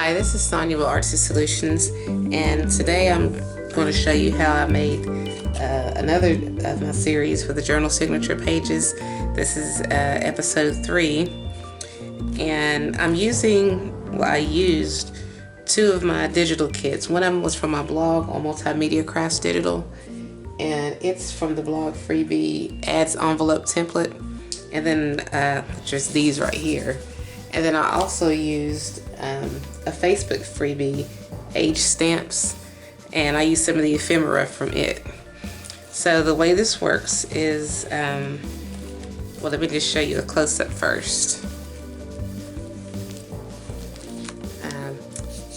Hi, this is Sonia with Artsy Solutions, and today I'm going to show you how I made another of my series for the journal signature pages. This is episode 3, and I used 2 of my digital kits. One of them was from my blog on Multimedia Crafts Digital, and it's from the blog FREEBIE Ads Envelope Template, and then just these right here. And then I also used a Facebook freebie, age stamps, and I used some of the ephemera from it. So the way this works is, well, let me just show you a close-up first.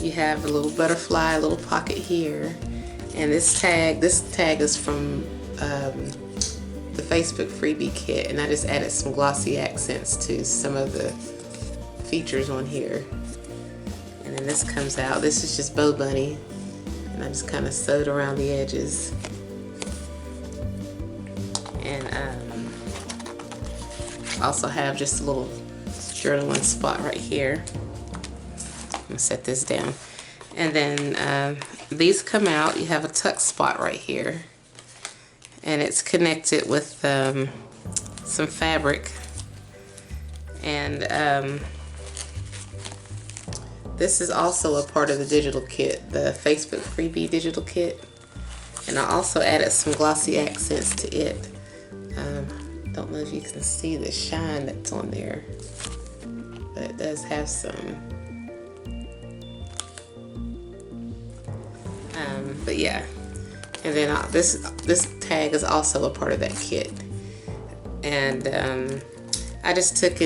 You have a little butterfly, a little pocket here, and this tag is from the Facebook freebie kit, and I just added some glossy accents to some of the features on here. And then this comes out. This is just Bow Bunny, and I just kind of sewed around the edges. And also have just a little journaling spot right here. I'm gonna set this down. And then these come out. You have a tuck spot right here, and it's connected with some fabric. And this is also a part of the digital kit, the Facebook freebie digital kit. And I also added some glossy accents to it. Don't know if you can see the shine that's on there, but it does have some. But yeah, and then this tag is also a part of that kit. And I took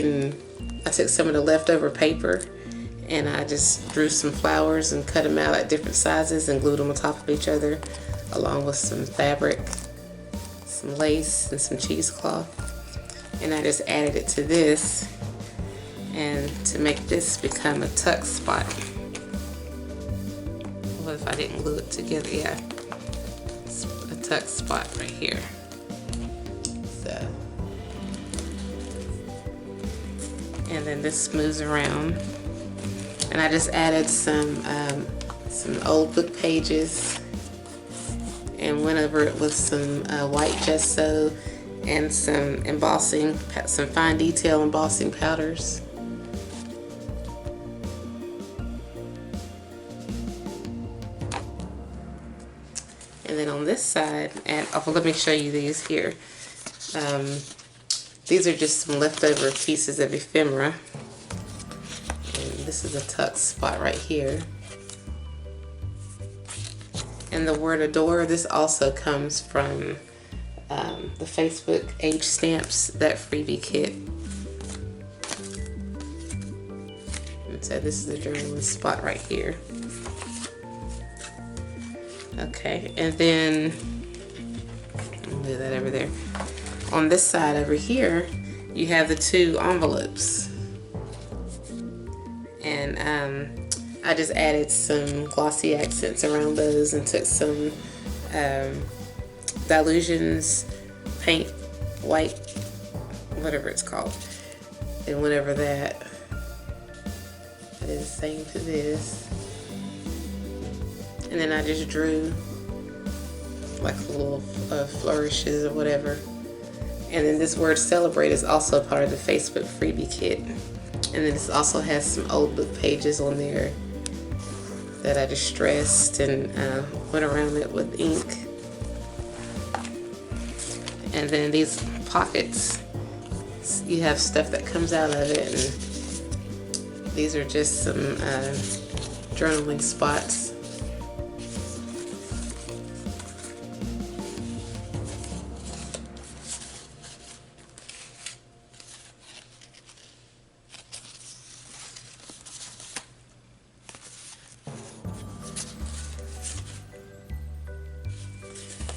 some of the leftover paper, and I just drew some flowers and cut them out at different sizes and glued them on top of each other, along with some fabric, some lace, and some cheesecloth. And I just added it to this, and to make this become a tuck spot. What if I didn't glue it together? Yeah, it's a tuck spot right here. So, and then this smooths around. And I just added some old book pages and went over it with some white gesso and some embossing, some fine detail embossing powders. And then on this side, and let me show you these here. These are just some leftover pieces of ephemera. This is a tuck spot right here. And the word adore, this also comes from the Facebook age stamps, that freebie kit. And so this is the journaling spot right here. Okay, and then I'll do that over there. On this side over here, you have the 2 envelopes. And I just added some glossy accents around those and took some Dilutions paint, white, whatever it's called, and went over that. I did the same to this. And then I just drew like little flourishes or whatever. And then this word celebrate is also part of the Facebook freebie kit. And then this also has some old book pages on there that I distressed and went around it with ink. And then these pockets, you have stuff that comes out of it, and these are just some journaling spots.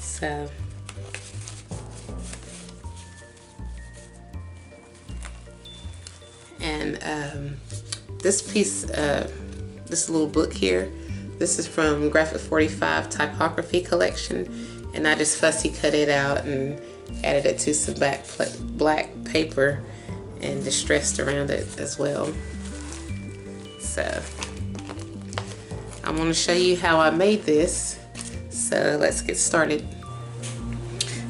So, and this piece, this little book here, this is from Graphic 45 Typography Collection, and I just fussy cut it out and added it to some black paper and distressed around it as well. So I'm going to show you how I made this. So let's get started.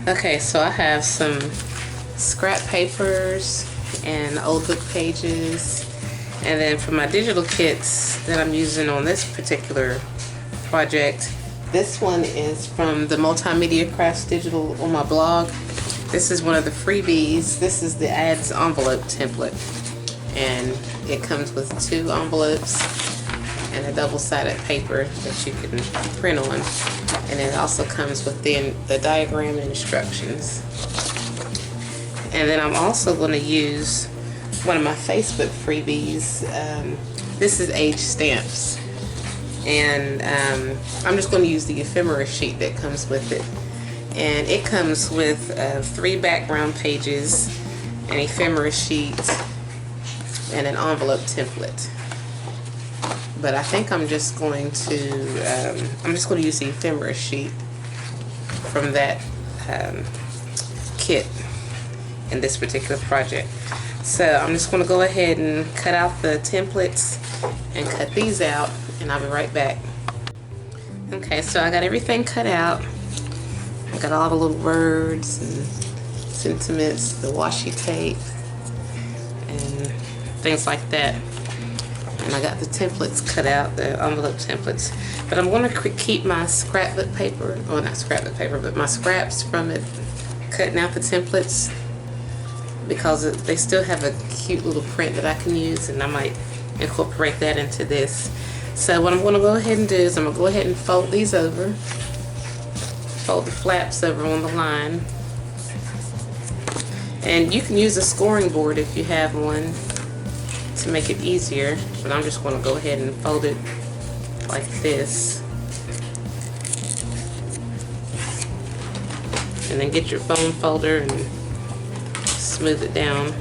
Okay, so I have some scrap papers and old book pages, and then for my digital kits that I'm using on this particular project, this one is from the Multimedia Crafts Digital on my blog. This is one of the freebies. This is the ads envelope template, and it comes with 2 envelopes and a double-sided paper that you can print on, and it also comes with the diagram and instructions. And then I'm also going to use one of my Facebook freebies. This is age stamps, and I'm just going to use the ephemera sheet that comes with it. And it comes with 3 background pages, an ephemera sheet, and an envelope template. But I think I'm just going to use the ephemera sheet from that kit in this particular project. So I'm just going to go ahead and cut out the templates and cut these out, and I'll be right back. Okay, so I got everything cut out. I got all the little words and sentiments, the washi tape, and things like that. And I got the templates cut out, the envelope templates. But I'm going to keep my scrapbook paper, well, not scrapbook paper, but my scraps from it, cutting out the templates, because they still have a cute little print that I can use, and I might incorporate that into this. So what I'm going to go ahead and do is I'm going to go ahead and fold these over, fold the flaps over on the line, and you can use a scoring board if you have one to make it easier, but I'm just going to go ahead and fold it like this, and then get your foam folder and smooth it down.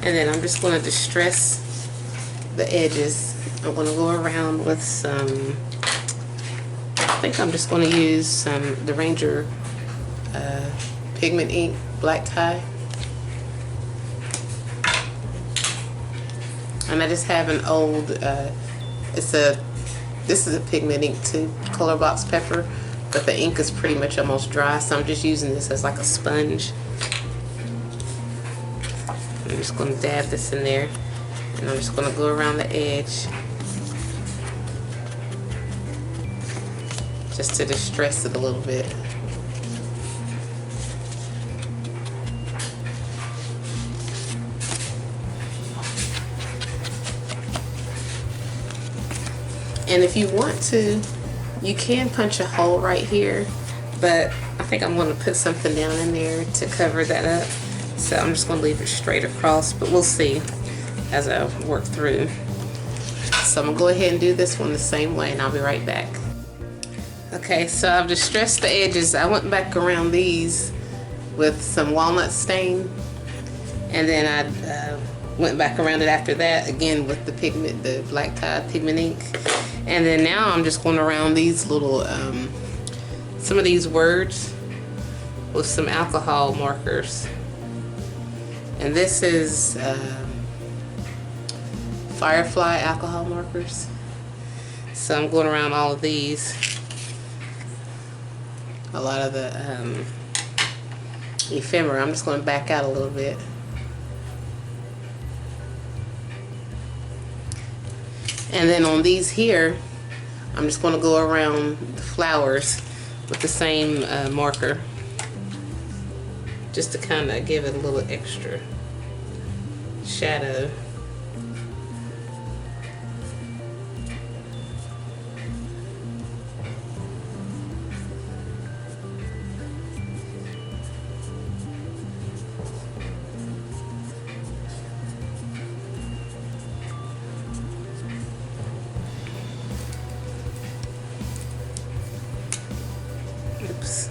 And then I'm just going to distress the edges. I'm going to go around with some, I think I'm just going to use the Ranger Pigment ink black tie. And I just have an old, this is a Pigment ink too, color box pepper, but the ink is pretty much almost dry, so I'm just using this as like a sponge. I'm just going to dab this in there, and I'm just going to go around the edge just to distress it a little bit. And if you want to, you can punch a hole right here, but I think I'm going to put something down in there to cover that up. So I'm just going to leave it straight across, but we'll see as I work through. So I'm going to go ahead and do this one the same way, and I'll be right back. Okay, so I've distressed the edges. I went back around these with some walnut stain, and then I went back around it after that again with the pigment, the black tie pigment ink. And then now I'm just going around these little, some of these words with some alcohol markers. And this is Firefly alcohol markers. So I'm going around all of these. A lot of the ephemera. I'm just going to back out a little bit. And then on these here, I'm just going to go around the flowers with the same marker, just to kind of give it a little extra shadow. Oops.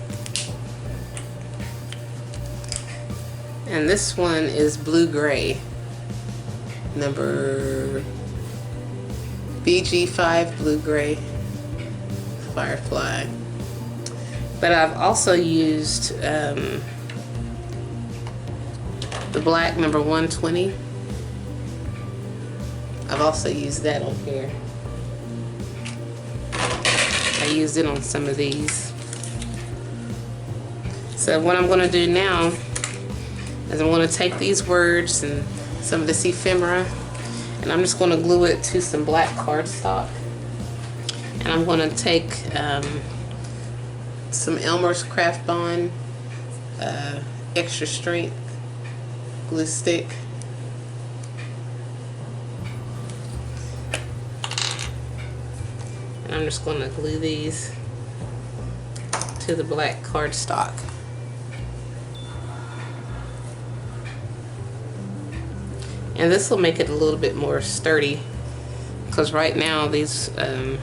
And this one is blue-gray. number BG5 Blue Gray Firefly. But I've also used the black number 120. I've also used that on here. I used it on some of these. So what I'm going to do now is I'm going to take these words and some of this ephemera, and I'm just going to glue it to some black cardstock. And I'm going to take some Elmer's Craft Bond extra strength glue stick. And I'm just going to glue these to the black cardstock. And this will make it a little bit more sturdy, because right now these they're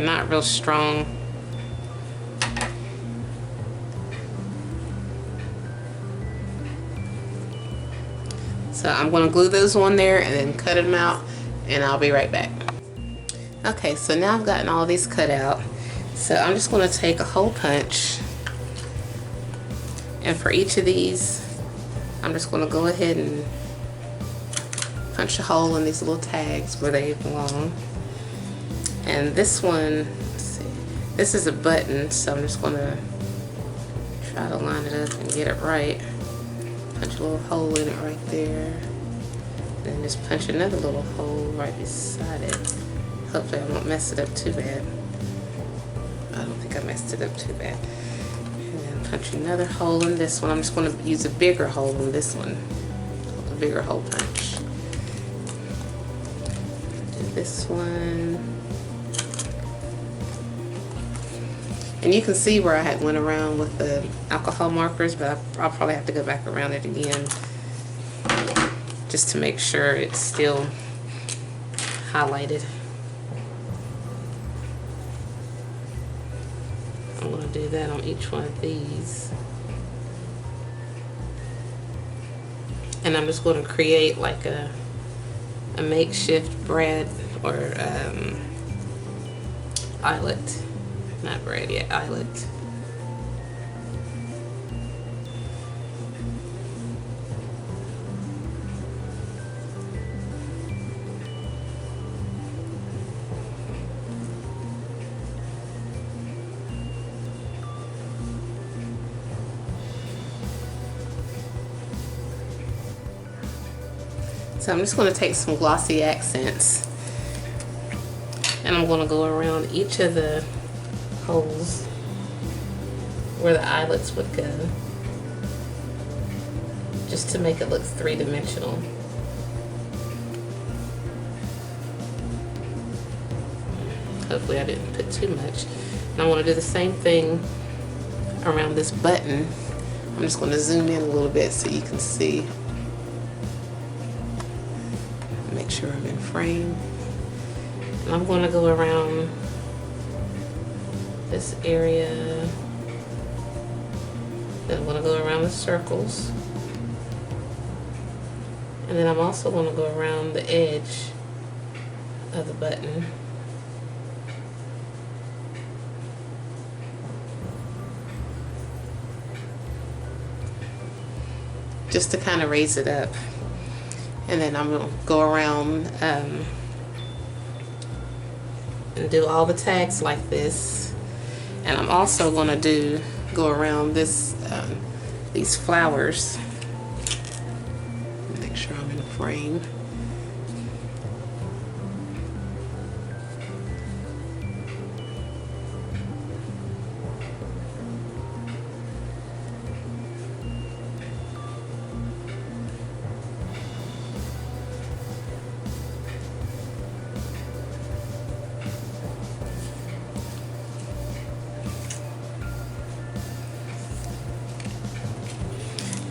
not real strong. So I'm going to glue those on there and then cut them out, and I'll be right back. Okay, so now I've gotten all these cut out. So I'm just going to take a hole punch, and for each of these I'm just going to go ahead and punch a hole in these little tags where they belong. And this one, let's see, this is a button, so I'm just going to try to line it up and get it right. Punch a little hole in it right there. Then just punch another little hole right beside it. Hopefully I won't mess it up too bad. I don't think I messed it up too bad. And then punch another hole in this one. I'm just going to use a bigger hole in this one. A bigger hole punch. Do this one. And you can see where I had went around with the alcohol markers, but I'll probably have to go back around it again just to make sure it's still highlighted. I'm going to do that on each one of these. And I'm just going to create like a makeshift brad or eyelet. Not brad yet, eyelet. So I'm just going to take some glossy accents, and I'm going to go around each of the holes where the eyelets would go, just to make it look three-dimensional. Hopefully I didn't put too much. And I want to do the same thing around this button. I'm just going to zoom in a little bit so you can see. Make sure I'm in frame. And I'm going to go around this area. Then I'm going to go around the circles. And then I'm also going to go around the edge of the button. Just to kind of raise it up. And then I'm going to go around and do all the tags like this. And I'm also going to go around this these flowers. Make sure I'm in a frame.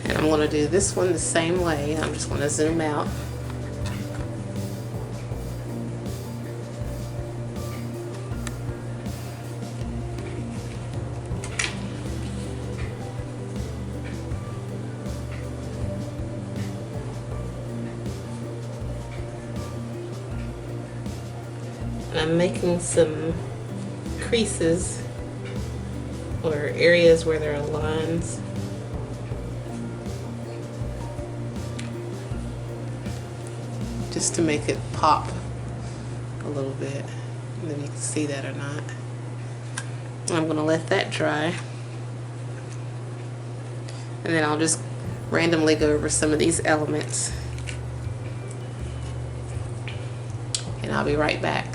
And I'm going to do this one the same way. I'm just going to zoom out. And I'm making some creases or areas where there are lines. Just to make it pop a little bit. I don't know if you can see that or not. I'm going to let that dry. And then I'll just randomly go over some of these elements. And I'll be right back.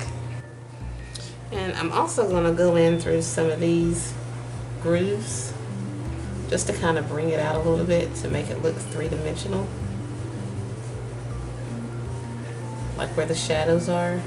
And I'm also going to go in through some of these grooves just to kind of bring it out a little bit to make it look three-dimensional. Like where the shadows are.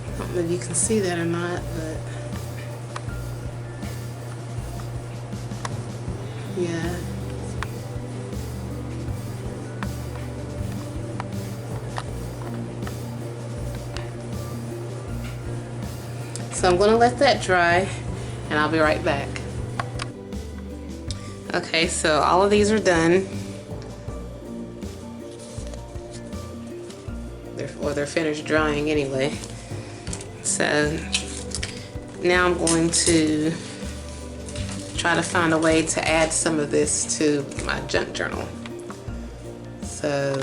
I don't know if you can see that or not, but yeah. So I'm going to let that dry and I'll be right back. Okay, so all of these are done. They're finished drying anyway. So now I'm going to try to find a way to add some of this to my junk journal. So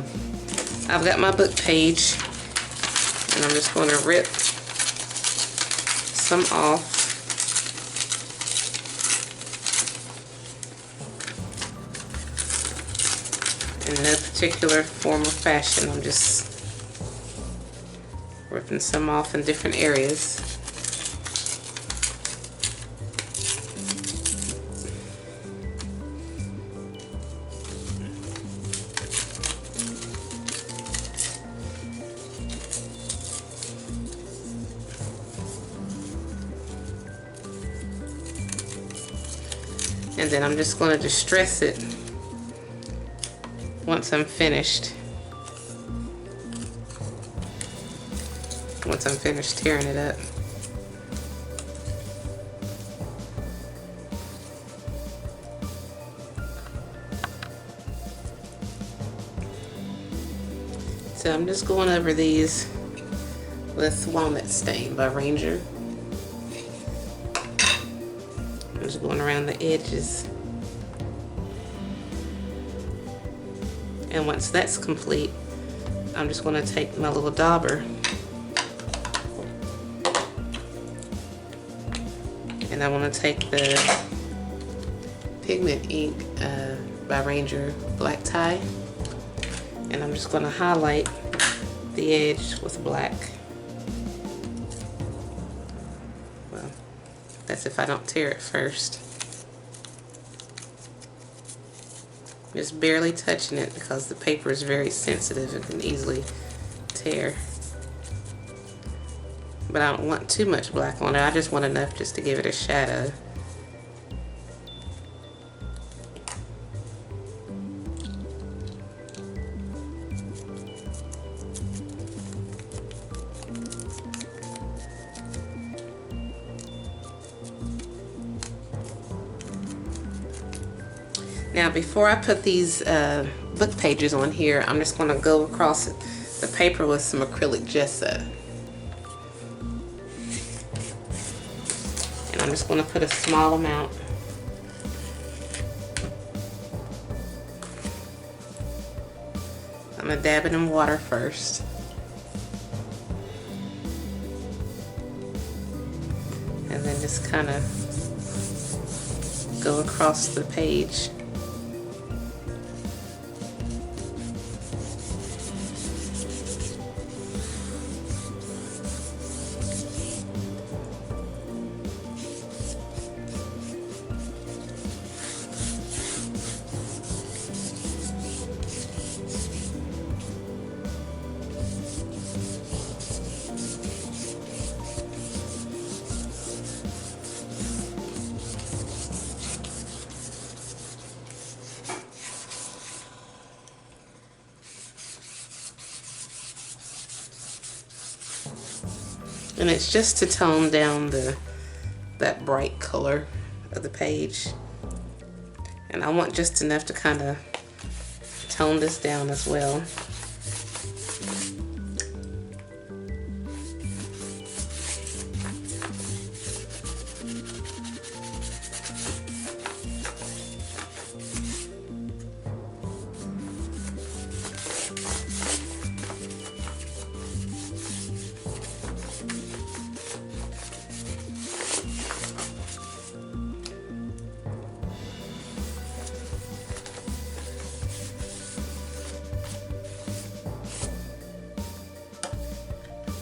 I've got my book page and I'm just going to rip some off. In no particular form or fashion, I'm just ripping some off in different areas. And then I'm just going to distress it once I'm finished. Once I'm finished tearing it up. So I'm just going over these with Walnut Stain by Ranger. I'm just going around the edges. And once that's complete, I'm just going to take my little dauber and I want to take the Pigment ink by Ranger Black Tie, and I'm just going to highlight the edge with black. Well, that's if I don't tear it first. Just barely touching it because the paper is very sensitive and can easily tear. But I don't want too much black on it. I just want enough just to give it a shadow. Now before I put these book pages on here, I'm just going to go across the paper with some acrylic gesso. And I'm just going to put a small amount. I'm going to dab it in water first. And then just kind of go across the page. And it's just to tone down that bright color of the page. And I want just enough to kind of tone this down as well.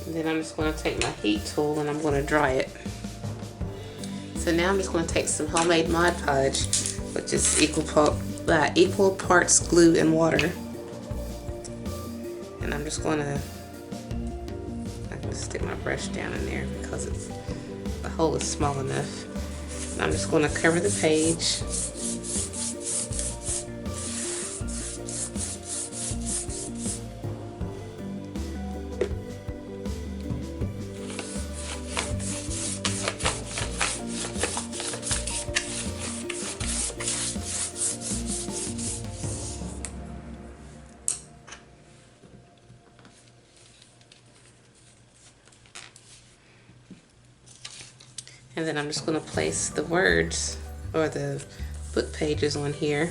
And then I'm just going to take my heat tool and I'm going to dry it. So now I'm just going to take some homemade Mod Podge, which is equal parts glue and water. And I'm just going to, I can just stick my brush down in there because the hole is small enough. And I'm just going to cover the page. And then I'm just going to place the words or the book pages on here.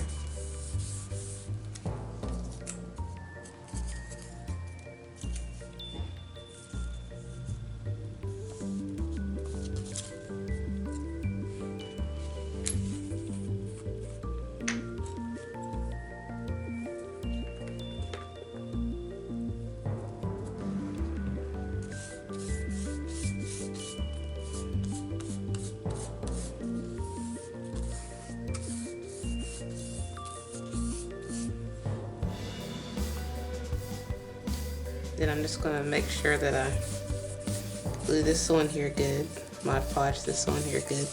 Then I'm just going to make sure that I glue this on here good, Mod Podge this on here good.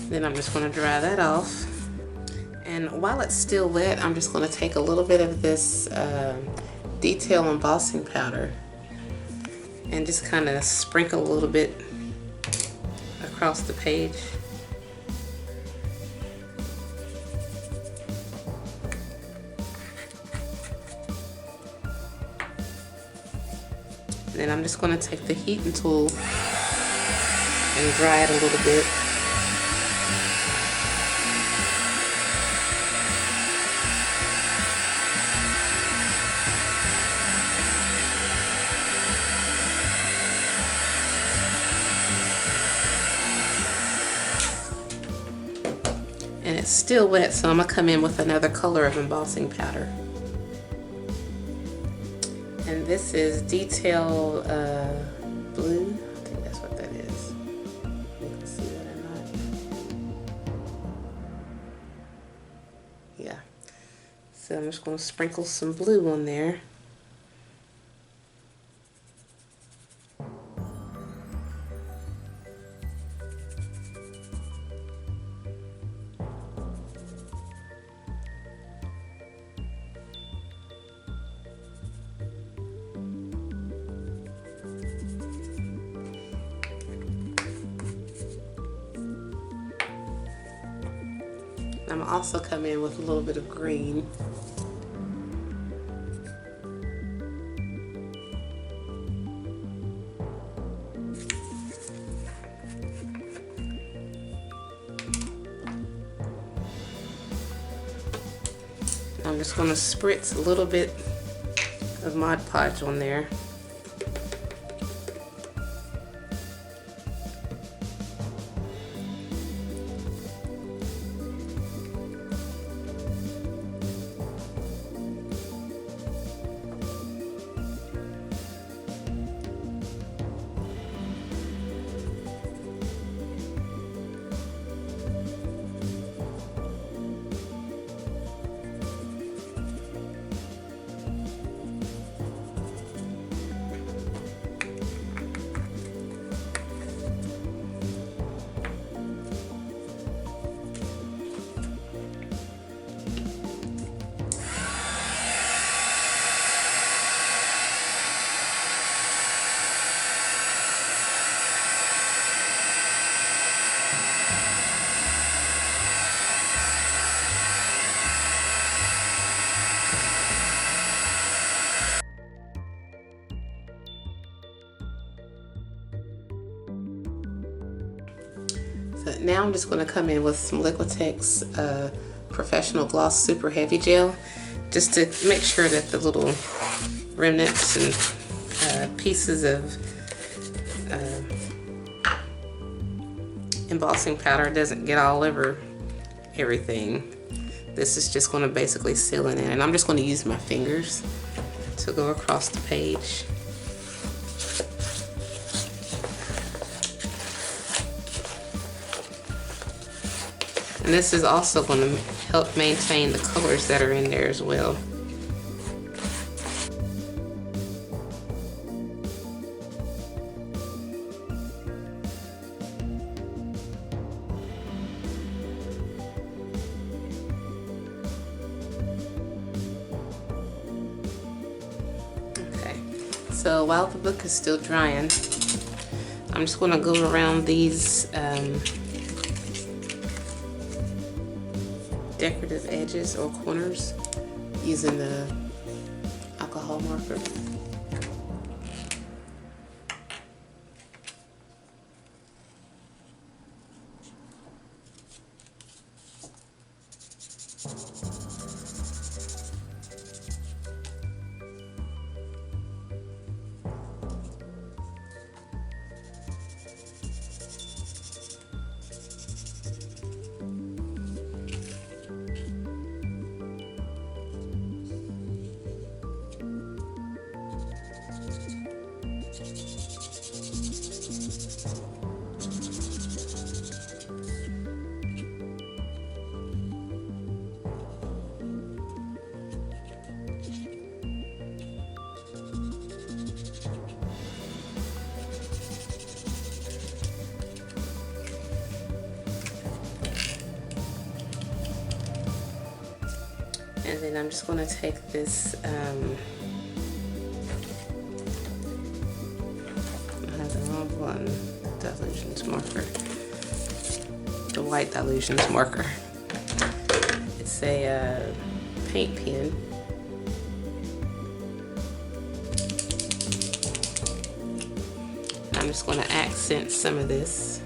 Then I'm just going to dry that off. And while it's still wet, I'm just going to take a little bit of this detail embossing powder and just kind of sprinkle a little bit across the page. And then I'm just going to take the heating tool and dry it a little bit. And it's still wet, so I'm going to come in with another color of embossing powder. And this is Detail Blue. I think that's what that is. You can see that or not. Yeah. So I'm just going to sprinkle some blue on there. I'm gonna also come in with a little bit of green. I'm just going to spritz a little bit of Mod Podge on there. So now I'm just going to come in with some Liquitex Professional Gloss Super Heavy Gel, just to make sure that the little remnants and pieces of embossing powder doesn't get all over everything. This is just going to basically seal it in, and I'm just going to use my fingers to go across the page. And this is also going to help maintain the colors that are in there as well. Okay, so while the book is still drying, I'm just going to go around these decorative edges or corners using the alcohol marker. And then I'm just going to take this, I have the wrong one, Dilutions marker, the white Dilutions marker. It's a paint pen. I'm just going to accent some of this.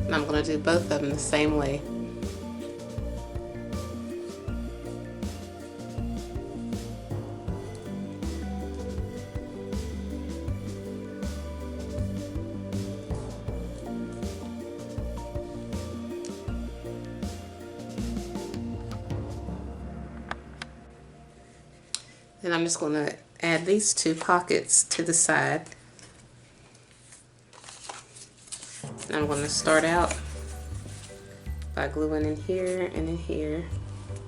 And I'm going to do both of them the same way. Then I'm just going to add these two pockets to the side. And I'm going to start out by gluing in here and in here.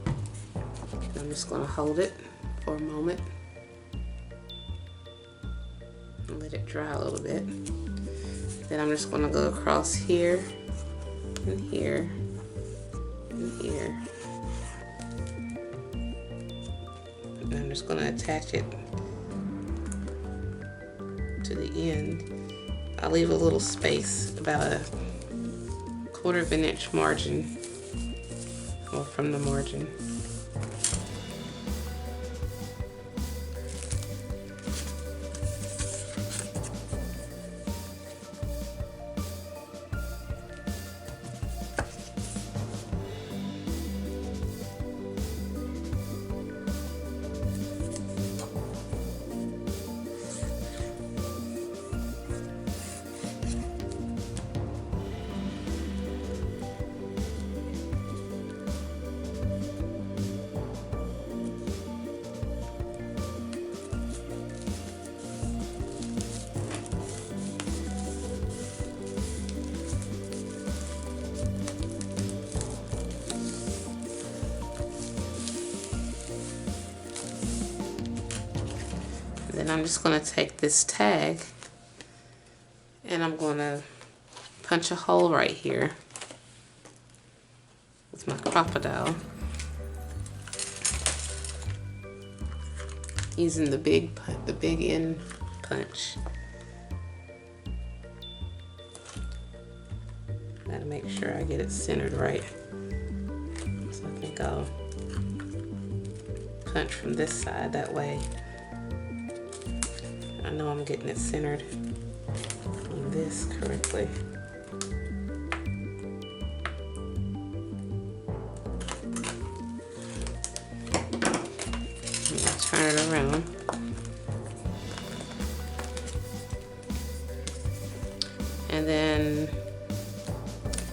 And I'm just going to hold it for a moment and let it dry a little bit. Then I'm just going to go across here and here and here. And I'm just going to attach it to the end. I'll leave a little space, about a 1/4 of an inch margin, or from the margin. Then I'm just going to take this tag and I'm going to punch a hole right here with my crocodile using the big end punch. Gotta make sure I get it centered right. So I think I'll punch from this side, that way I know I'm getting it centered on this correctly. Turn it around. And then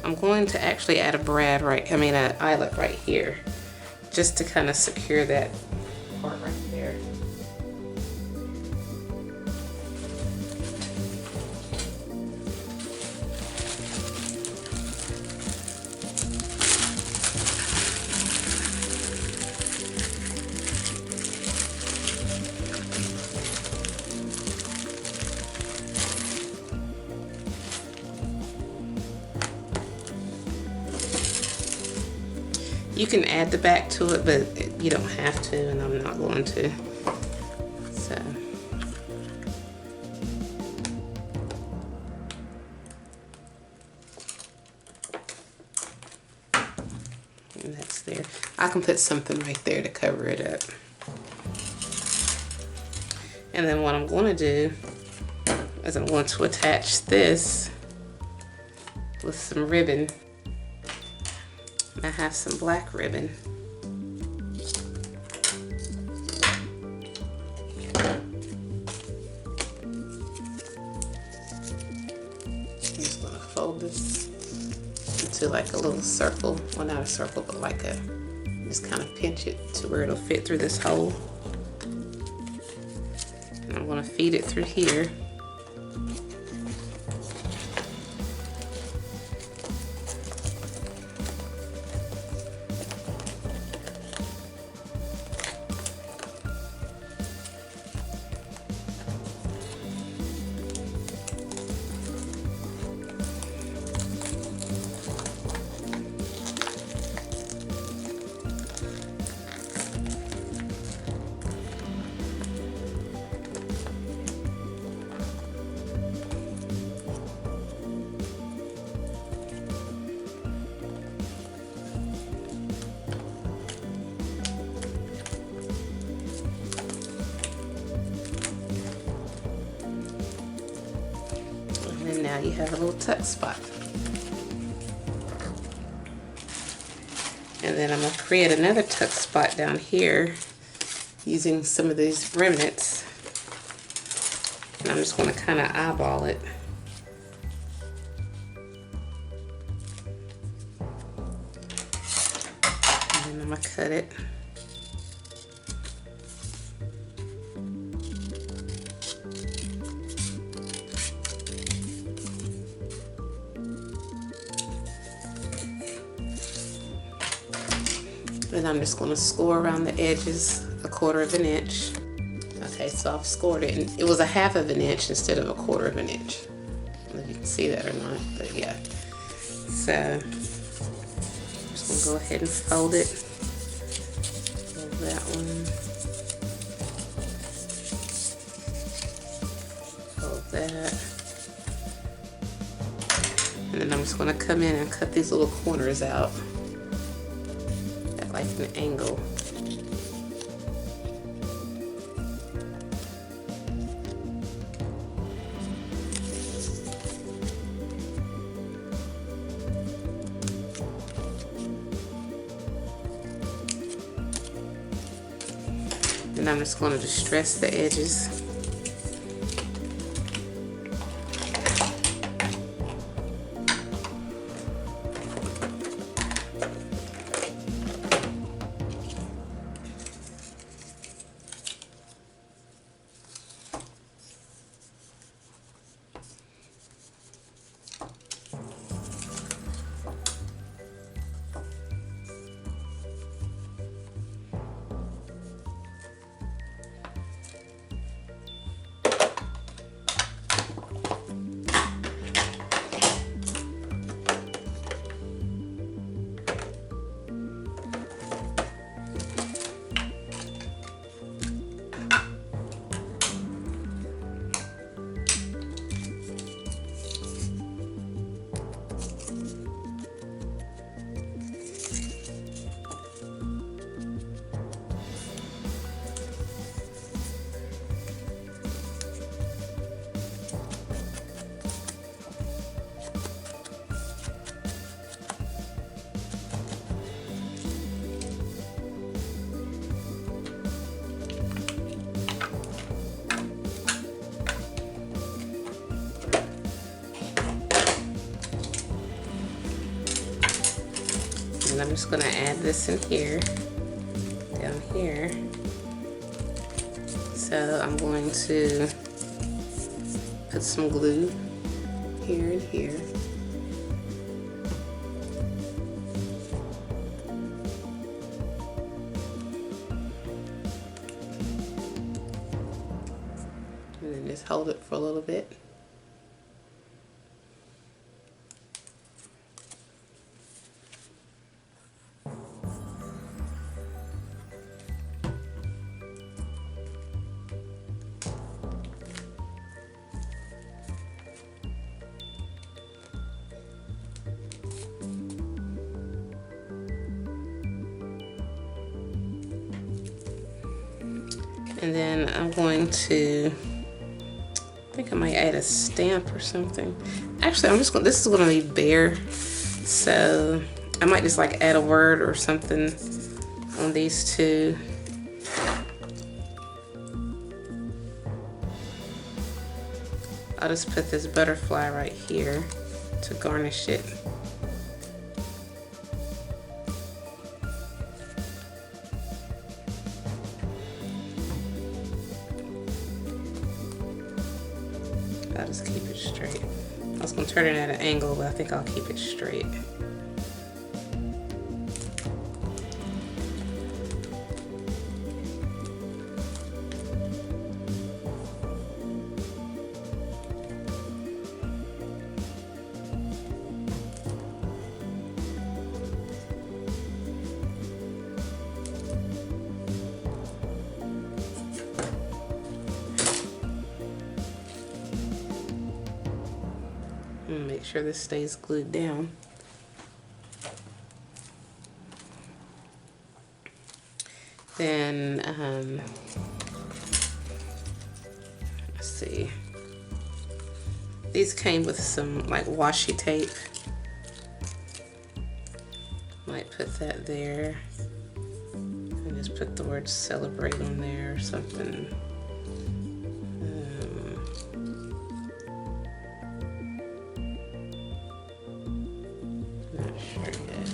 I'm going to actually add an eyelet right here, just to kind of secure that part right there. You can add the back to it, but you don't have to, and I'm not going to. So. And that's there. I can put something right there to cover it up. And then what I'm going to do is I'm going to attach this with some ribbon. I have some black ribbon. I'm just going to fold this into like a little circle. Well, not a circle, but like a, just kind of pinch it to where it'll fit through this hole. And I'm going to feed it through here. Now you have a little tuck spot. And then I'm going to create another tuck spot down here using some of these remnants. And I'm just going to kind of eyeball it. And then I'm going to cut it. And I'm just going to score around the edges 1/4 inch. Okay, so I've scored it, and it was 1/2 inch instead of 1/4 inch. I don't know if you can see that or not, but yeah. So I'm just going to go ahead and fold it. Fold that one. Fold that. And then I'm just going to come in and cut these little corners out. Like an angle. And I'm just going to distress the edges. And I'm just going to add this in here, down here. So I'm going to put some glue here and here. And then just hold it for a little bit. And then I'm going to, I think I might add a stamp or something. Actually, this is going to be bare. So I might just like add a word or something on these two. I'll just put this butterfly right here to garnish it. I'll just keep it straight. I was going to turn it at an angle, but I think I'll keep it straight. Make sure this stays glued down. Then, let's see. These came with some like washi tape. Might put that there. And just put the word celebrate on there or something. Not sure yet.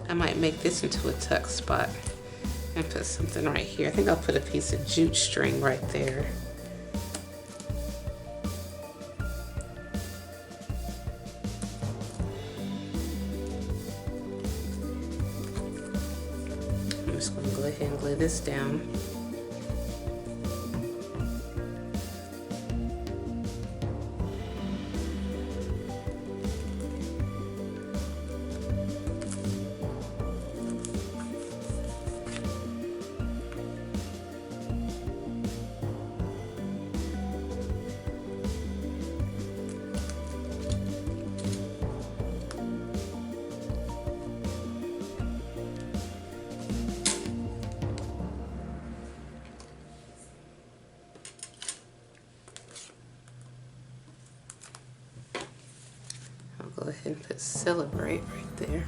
I might make this into a tuck spot and put something right here. I think I'll put a piece of jute string right there. I'm just going to go ahead and glue this down. Go ahead and put celebrate right there.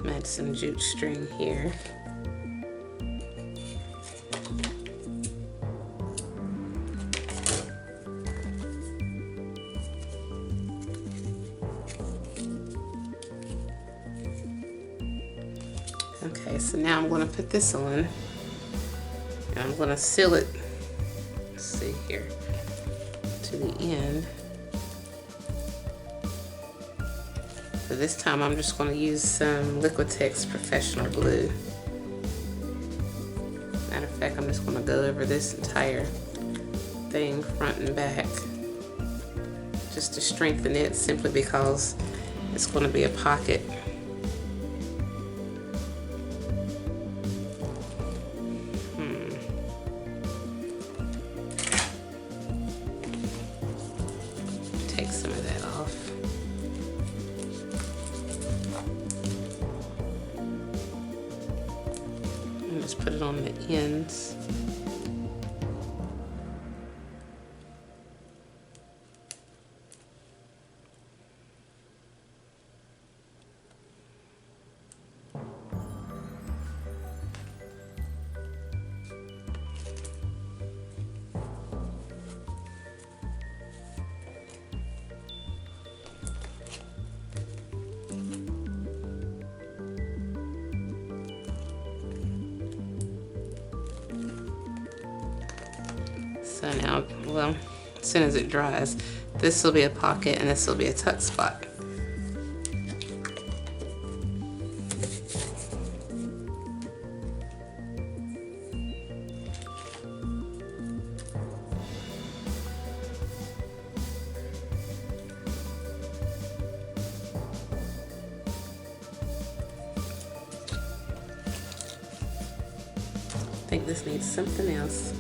Add some jute string here. Okay, so now I'm going to put this on, and I'm going to seal it, let's see here, to the end. So this time I'm just going to use some Liquitex Professional Glue. Matter of fact, I'm just going to go over this entire thing front and back just to strengthen it, simply because it's going to be a pocket. Take some of that off. And just put it on the ends. So now, well, as soon as it dries, this will be a pocket and this will be a tuck spot. I think this needs something else.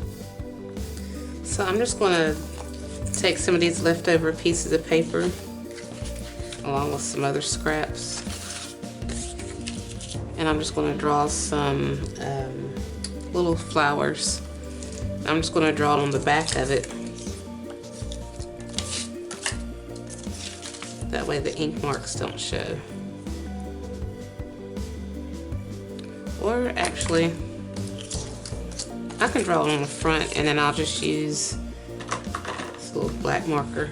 So I'm just going to take some of these leftover pieces of paper along with some other scraps, and I'm just going to draw some little flowers. I'm just going to draw it on the back of it. That way the ink marks don't show. Or actually, I can draw it on the front, and then I'll just use this little black marker.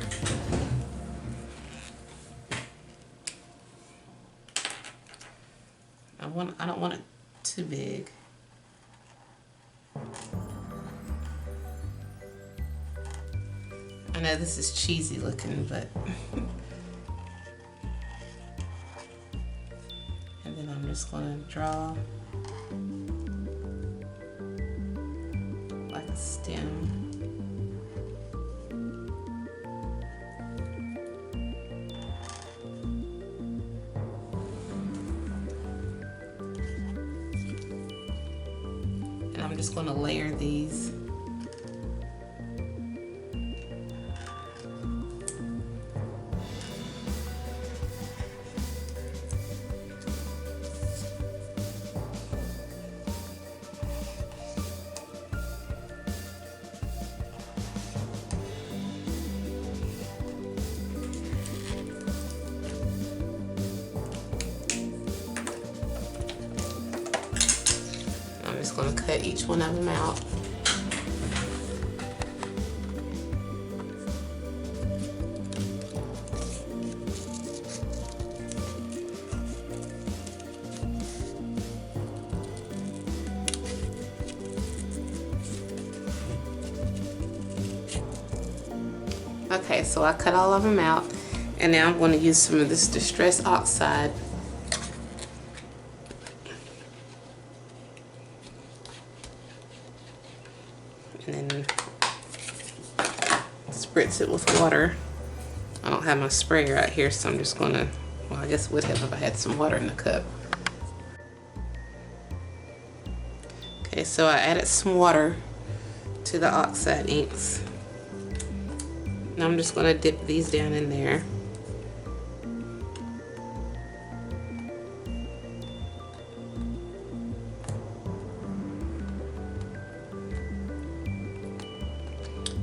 I don't want it too big. I know this is cheesy looking, but and then I'm just going to draw like a stem. I'm just going to layer these. I'm just going to cut each one of them out. Okay, so I cut all of them out, and now I'm going to use some of this Distress Oxide. And then spritz it with water. I don't have my sprayer out here, so I'm just going to, well, I guess it would have if I had some water in the cup. Okay, so I added some water to the Oxide inks. Now I'm just going to dip these down in there.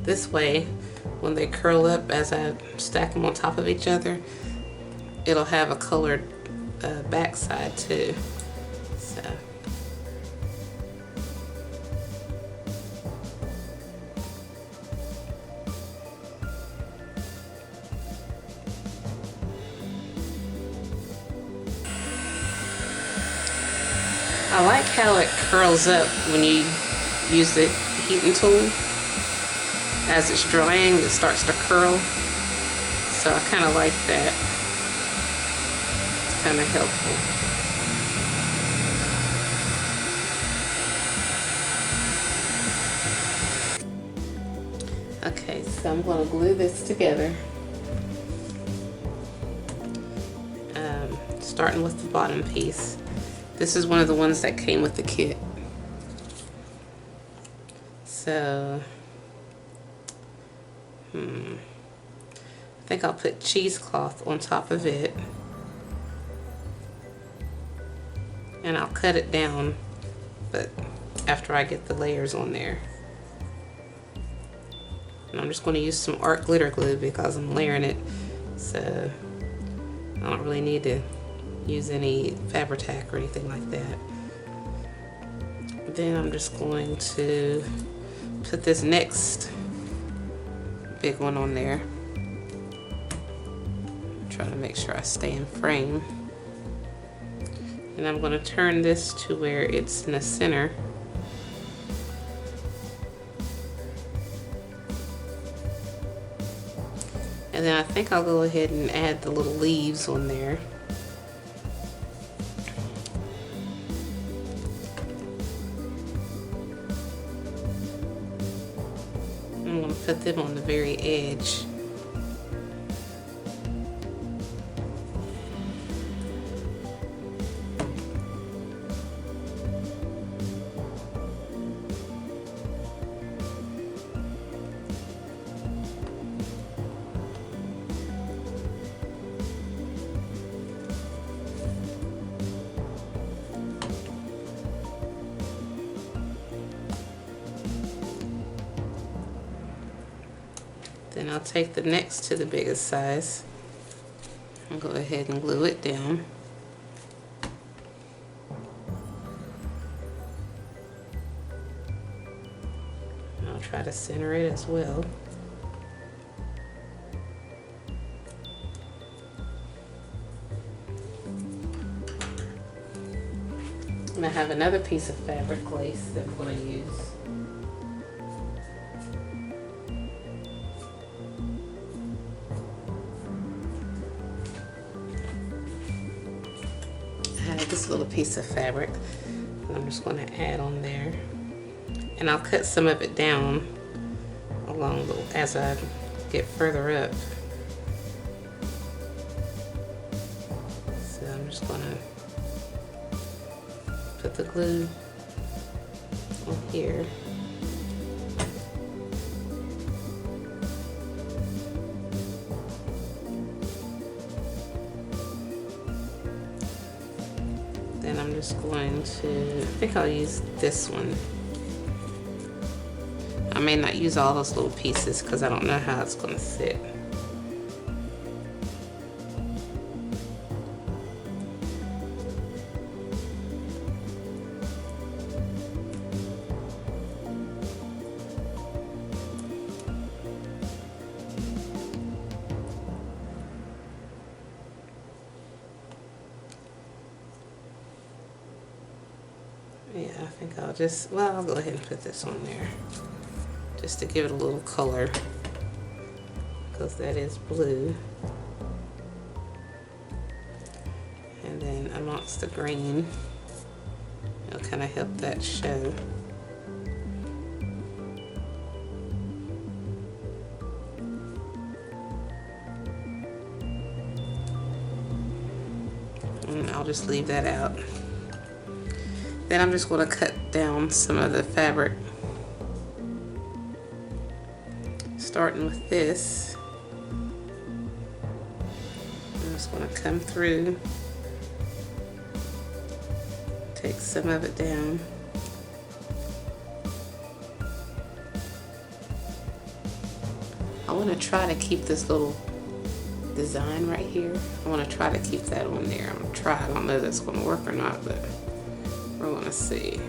This way, when they curl up as I stack them on top of each other, it'll have a colored backside too. So. I like how it curls up when you use the heating tool. As it's drying, it starts to curl. So I kind of like that. It's kind of helpful. Okay, so I'm going to glue this together. Starting with the bottom piece. This is one of the ones that came with the kit. So, I think I'll put cheesecloth on top of it. And I'll cut it down, but after I get the layers on there. And I'm just going to use some art glitter glue because I'm layering it. So, I don't really need to use any Fabri-Tac or anything like that. Then I'm just going to put this next big one on there. Try to make sure I stay in frame. And I'm going to turn this to where it's in the center. And then I think I'll go ahead and add the little leaves on there. I'm going to put them on the very edge. Then I'll take the next to the biggest size and go ahead and glue it down. And I'll try to center it as well. And I have another piece of fabric lace that I'm going to use. This little piece of fabric and I'm just going to add on there, and I'll cut some of it down along the as I get further up. So I'm just going to put the glue on here. Then I'm just going to, I think I'll use this one. I may not use all those little pieces because I don't know how it's going to sit. Yeah, I think I'll just, well, I'll go ahead and put this on there just to give it a little color because that is blue. And then amongst the green, it'll kind of help that show. And I'll just leave that out. Then I'm just going to cut down some of the fabric, starting with this. I'm just going to come through, take some of it down. I want to try to keep this little design right here. I want to try to keep that on there. I'm going to try. I don't know if that's going to work or not, but we're going to see.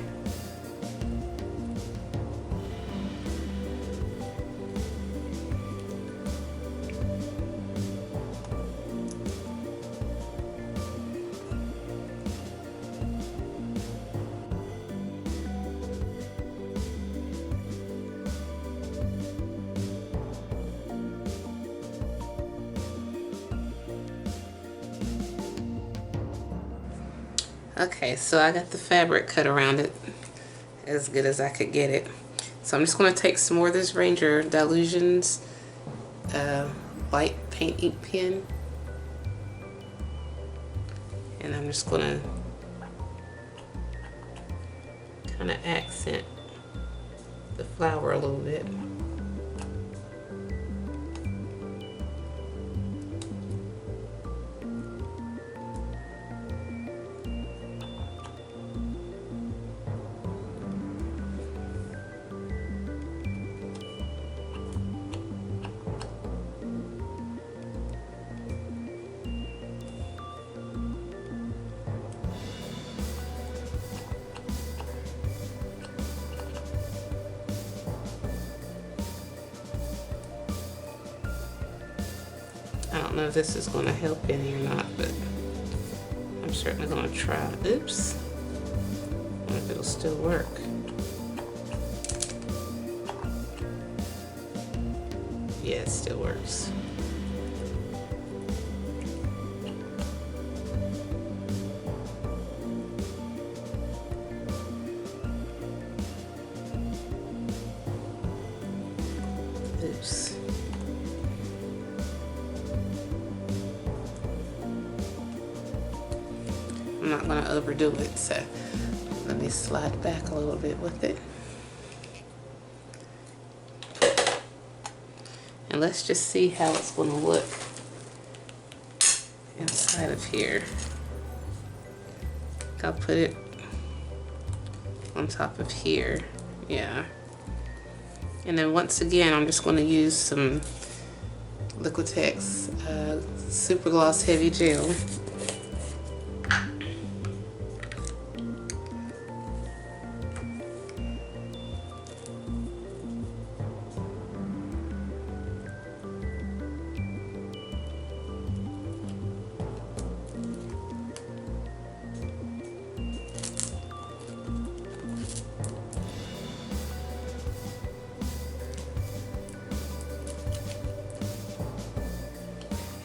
Okay, so I got the fabric cut around it as good as I could get it. So I'm just going to take some more of this Ranger Dilutions white paint ink pen, and I'm just going to kind of accent the flower a little bit. I don't know if this is going to help any or not, but I'm certainly going to try. Oops. I wonder if it'll still work. Yeah, it still works. Oops. I'm not going to overdo it, so let me slide back a little bit with it. And let's just see how it's going to look inside of here. I'll put it on top of here, yeah. And then once again, I'm just going to use some Liquitex Super Gloss Heavy Gel.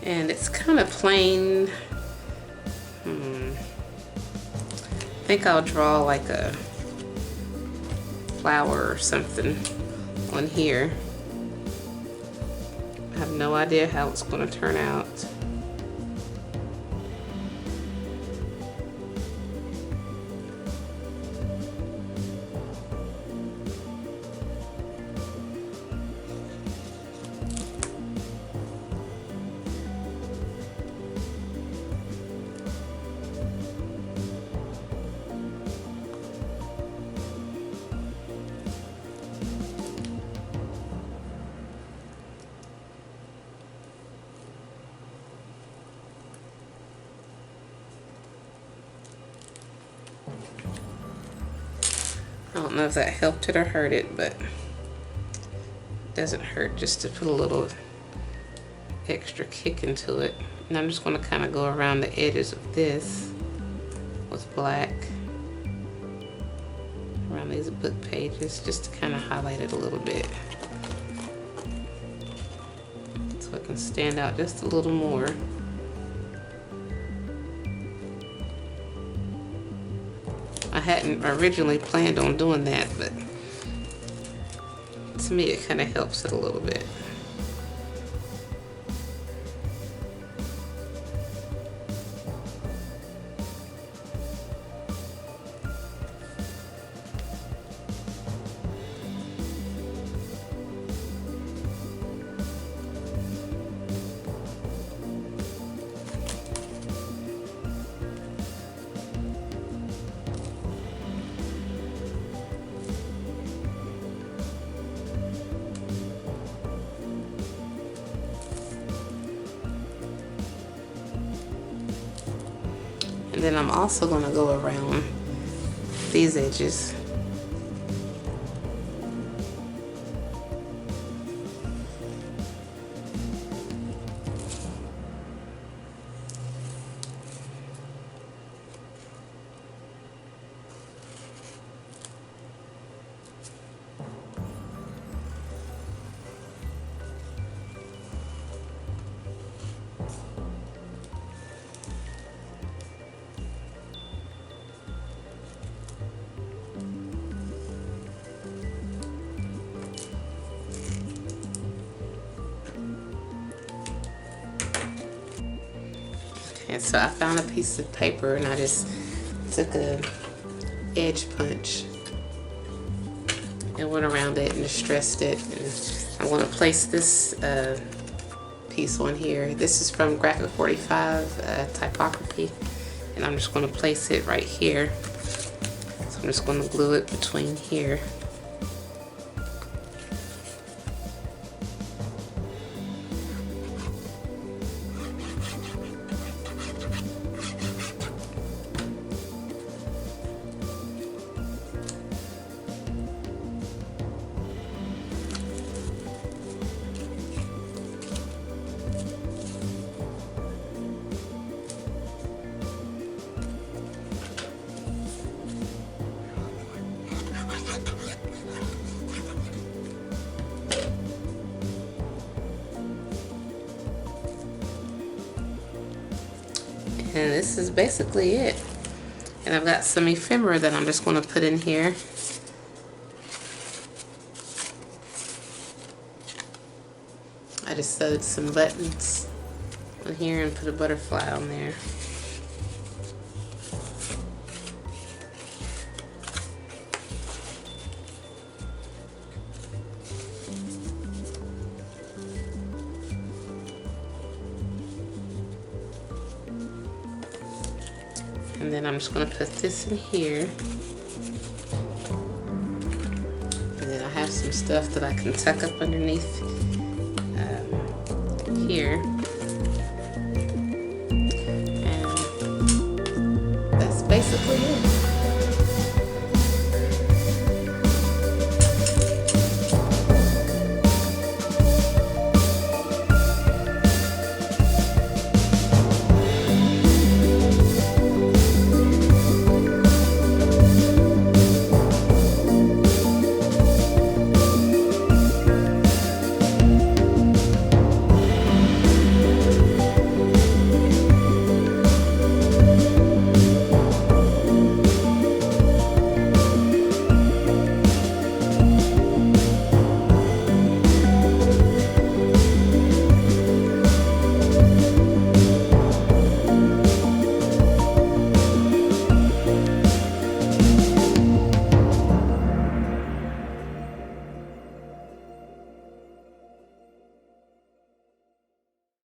And it's kind of plain. I think I'll draw like a flower or something on here. I have no idea how it's going to turn out. I don't know if that helped it or hurt it, but it doesn't hurt just to put a little extra kick into it. And I'm just going to kind of go around the edges of this with black around these book pages just to kind of highlight it a little bit so it can stand out just a little more. I hadn't originally planned on doing that, but to me it kind of helps it a little bit. And then I'm also going to go around these edges. And so I found a piece of paper and I just took a edge punch and went around it and distressed it. And I want to place this piece on here. This is from Graphic 45 typography, and I'm just going to place it right here. So I'm just going to glue it between here. And this is basically it. And I've got some ephemera that I'm just going to put in here. I just sewed some buttons on here and put a butterfly on there. And then I'm just going to put this in here. And then I have some stuff that I can tuck up underneath here. And that's basically it.